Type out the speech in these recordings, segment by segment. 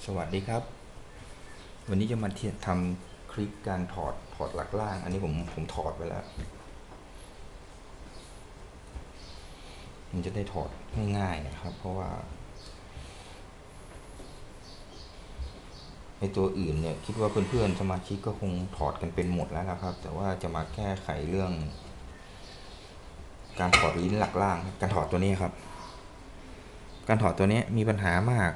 สวัสดีครับวันนี้จะมาทำคลิปการถอดหลักล่างอันนี้ผมถอดไปแล้วมันจะได้ถอดง่ายๆนะครับเพราะว่าในตัวอื่นเนี่ยคิดว่าเพื่อนๆสมาชิกก็คงถอดกันเป็นหมดแล้วนะครับแต่ว่าจะมาแก้ไขเรื่องการถอดลิ้นหลักล่างการถอดตัวนี้ครับการถอดตัวนี้มีปัญหามาก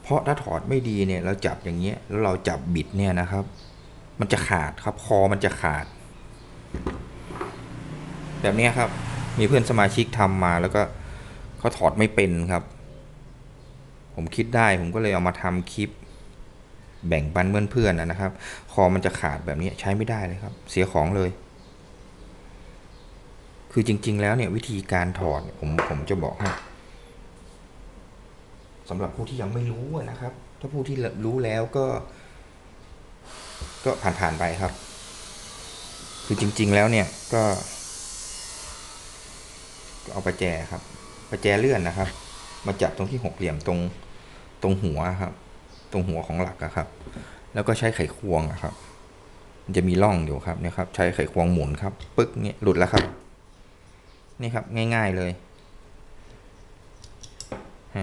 เพราะถ้าถอดไม่ดีเนี่ยเราจับอย่างเงี้ยแล้วเราจับบิดเนี่ยนะครับมันจะขาดครับคอมันจะขาดแบบนี้ครับมีเพื่อนสมาชิกทำมาแล้วก็เขาถอดไม่เป็นครับผมคิดได้ผมก็เลยเอามาทำคลิปแบ่งปันเพื่อนๆนะครับคอมันจะขาดแบบนี้ใช้ไม่ได้เลยครับเสียของเลยคือจริงๆแล้วเนี่ยวิธีการถอดผมจะบอกให้สำหรับผู้ที่ยังไม่รู้นะครับถ้าผู้ที่รู้แล้วก็ผ่านไปครับคือจริงๆแล้วเนี่ยก็เอาประแจครับประแจเลื่อนนะครับมาจับตรงที่หกเหลี่ยมตรงหัวครับตรงหัวของหลักครับแล้วก็ใช้ไขควงครับมันจะมีร่องอยู่ครับเนี่ยครับใช้ไขควงหมุนครับปึ๊กเนี่ยหลุดแล้วครับนี่ครับง่ายๆเลย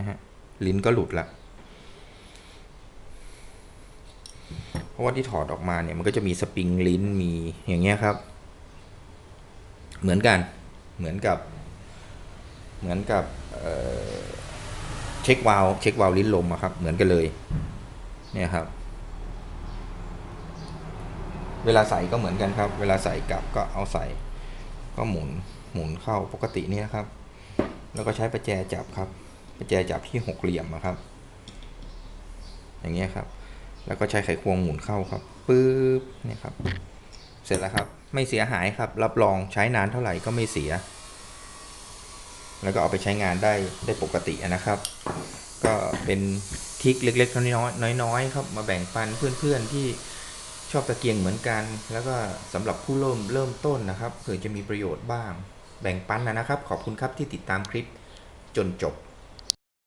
ฮะลิ้นก็หลุดละเพราะว่าที่ถอดออกมาเนี่ยมันก็จะมีสปริงลิ้นมีอย่างเงี้ยครับเหมือนกันเหมือนกับเหมือนกับเช็ควาล์วลิ้นลมครับเหมือนกันเลยเนี่ยครับเวลาใส่ก็เหมือนกันครับเวลาใส่กลับก็เอาใส่ก็หมุนเข้าปกตินี่ครับแล้วก็ใช้ประแจจับครับประแจจับที่หกเหลี่ยมครับอย่างเงี้ยครับแล้วก็ใช้ไขควงหมุนเข้าครับปึ๊บเนี่ยครับเสร็จแล้วครับไม่เสียหายครับรับรองใช้นานเท่าไหร่ก็ไม่เสียแล้วก็เอาไปใช้งานได้ปกตินะครับก็เป็นทริคเล็กๆน้อยๆครับมาแบ่งปันเพื่อนๆที่ชอบตะเกียงเหมือนกันแล้วก็สำหรับผู้เริ่มต้นนะครับเผื่อจะมีประโยชน์บ้างแบ่งปันนะครับขอบคุณครับที่ติดตามคลิปจนจบ